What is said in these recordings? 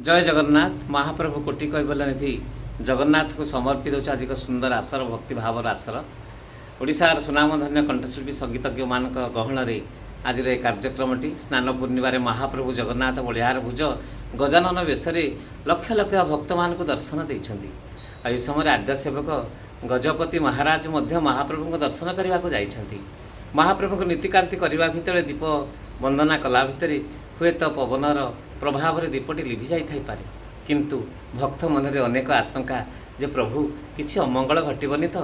जय जगन्नाथ। महाप्रभु कोटि कैबल्य निधि जगन्नाथ को समर्पित हो आज एक सुंदर आसर भक्ति भावर आसर ओडिशार सुनामधन्य कंठशिल्पी संगीतज्ञ मान गहन आज कार्यक्रमटी स्नान पूर्णिमार महाप्रभु जगन्नाथ बलिहार भुज गजानन वेशरे लक्ष लक्ष भक्त मान दर्शन देते। समय आद्य सेवक गजपति महाराज महाप्रभु दर्शन करने को जाइछन्ति। महाप्रभु नीतिकांति करने भितर दीप वंदना कला भितर हुए तो पवनर प्रभाव दीपटी लिभि जाइथाइपारे, किंतु भक्त मनरे अनेक आशंका जे प्रभु किछि अमंगल घटबनी तो,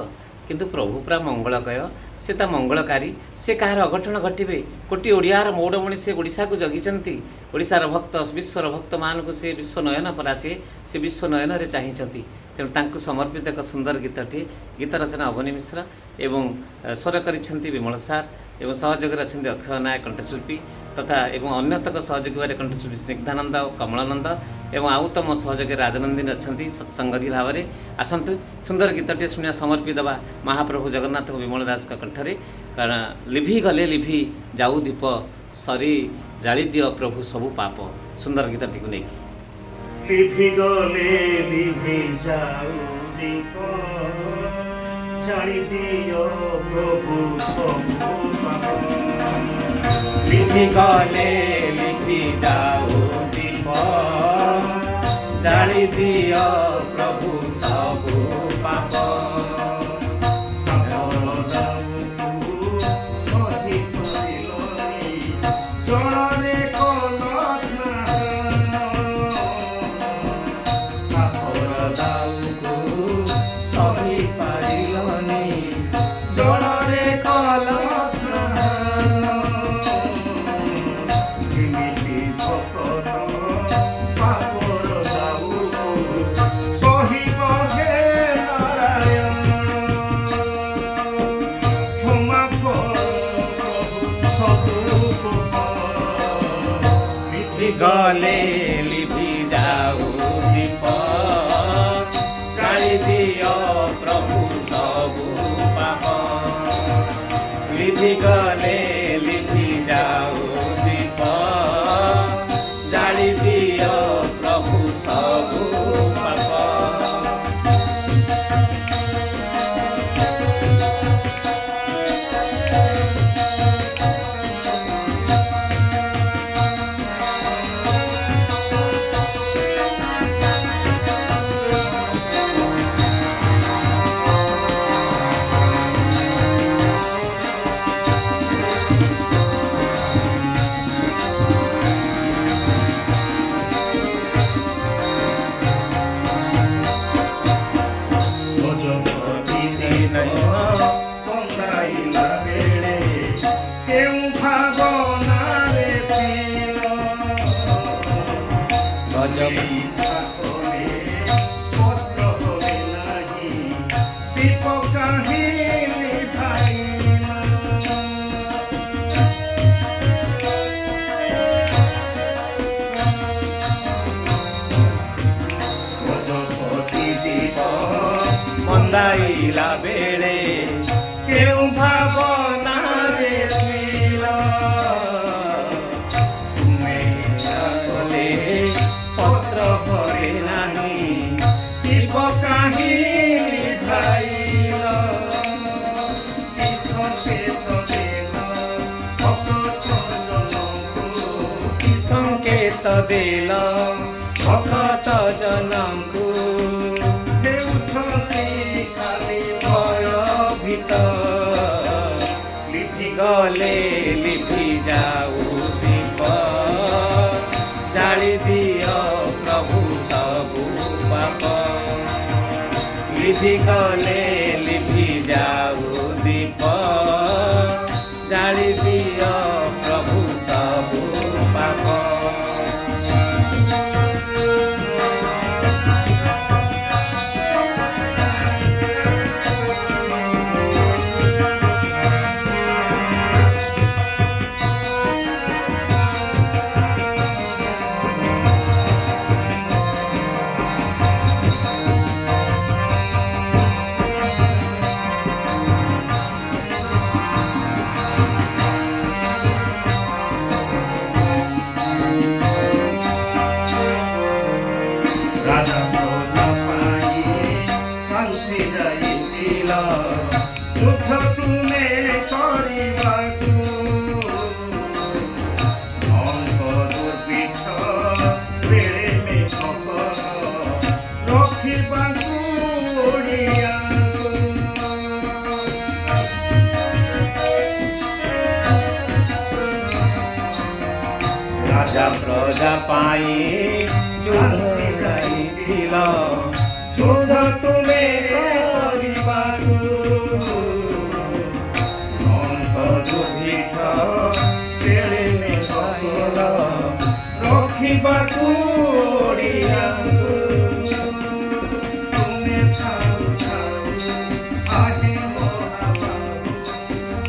किंतु प्रभु पूरा मंगलकय से ता मंगलकारी से कहार अघटन घटवे। कोटी ओडियार मौड़मणि से ओडिशा को जगिचंती। ओडिशार भक्त विश्वर भक्त मान को से विश्व नयन परासे से विश्व नयन रे चाहिचंती। तेणु तांकु समर्पित एक सुंदर गीतटी गीत रचना अवनी मिश्र एवं स्वर करिसेंती विमल सार एवं सहयोगी अच्छा अक्षय नायक कंठशिल्पी तथा एवं अन्यतक सहयोगी बारे कंठशिल्पी स्निग्धानंद और कमलानंद एवं आउ तम सहयोगी राजनंदिनी अच्छा सत्संगी भाव में आसतु सुंदर गीतटे शुणा समर्पी देवा महाप्रभु जगन्नाथ विमल दास कंठरे। कारण लिभि गले लिभि जाऊ दीप सरी जाली दियो प्रभु सबु पाप। सुंदर गीतटी को लेकिन लिभि गले लिभि जाऊ दीप जाली दियो प्रभु सबु पाप। लिभि गले लिभि जाऊ दीप जाली दियो प्रभु सबु पाप। गले लिभि जाऊ दीप जाली दियो प्रभु सबु पाप। लिभि गले लिभि जाऊ दीप जाली दियो प्रभु सबु पाप। मंदाइला बेले केउ भावना रे दिल तुमे गले पत्र भरे नाही दीप काहे निभाइल। कि संकेत देल भक्त जनଙ୍କୁ, कि संकेत देल भक्त जनଙ୍କୁ लिभि गले लिभि जाऊ दीप जाली दियो प्रभु सबु पाप। लिभि गले लिभि जाऊ दीप जाली दियो प्रभु सबु पाप। ପ୍ରଜା ପାଇଁ ଯୁଦ୍ଧ ଯାଇଥିଲ ଯୁଦ୍ଧ ତୁମେ କରିବାକୁ ଅନ୍ତ ଦୁର୍ଭିକ୍ଷ ବେଳେ ମିଶାଇଲ ରଖିବାକୁ ଓଡ଼ିଆଙ୍କୁ ତୁମେ ଥାଉ ଥାଉ ଆହେ ମହାବାହୁ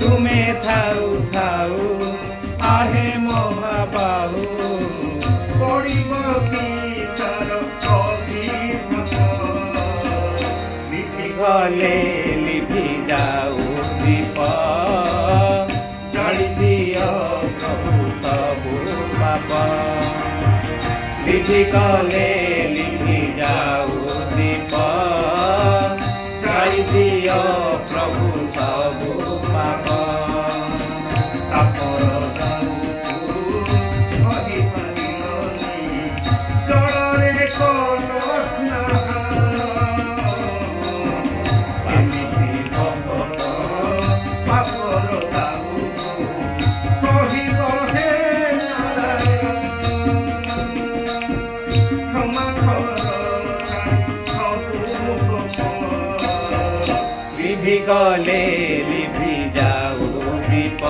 ତୁମେ ଥାଉ ଥାଉ ଆହେ ମହାବାହୁ ପଡ଼ିବ କି ତାର ଅଭିଶାପ ଲିଭି ଗଲେ ଲିଭି ଯାଉ ଦୀପ ଜାଳି ଦିଅ ପ୍ରଭୁ ସବୁ ପାପ ଲିଭି ଗଲେ ଲିଭି ଯାଉ ଦୀପ ଜାଳି ଦିଅ ପ୍ରଭୁ ସବୁ ପାପ ତାପର ଦାଉକୁ ସହିପାରିଲନି ଜଳରେ କଲ ସ୍ନାନ ଏମିତି ଭଗତ ପାପର ଦାଉକୁ ସହିବ ହେ ନାରାୟଣ କ୍ଷମା କର ସବୁ ପାପ ଲିଭି ଗଲେ ଲିଭି ଯାଉ ଦୀପ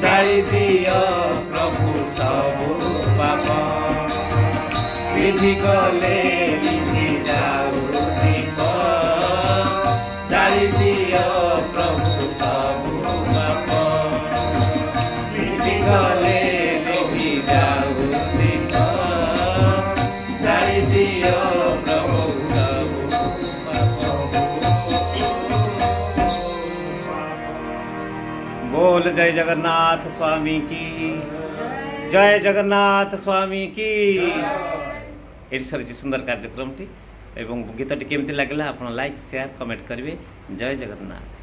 ଜାଳି ଦିଅ ପ୍ରଭୁ ସବୁ ପାପ ଲିଭି ଗଲେ ଲିଭି ଯାଉ ଦୀପ ଜାଳି ଦିଅ ପ୍ରଭୁ ସବୁ ପାପ ଲିଭି ଗଲେ ଲିଭି ଯାଉ ଦୀପ ଜାଳି ଦିଅ ପ୍ରଭୁ ସବୁ ପାପ बोल जय जगन्नाथ स्वामी की जय जगन्नाथ स्वामी की एटी सरी सुंदर कार्यक्रम टी एवं गीत टी केमती लगला आप लाइक शेयर कमेंट करेंगे जय जगन्नाथ।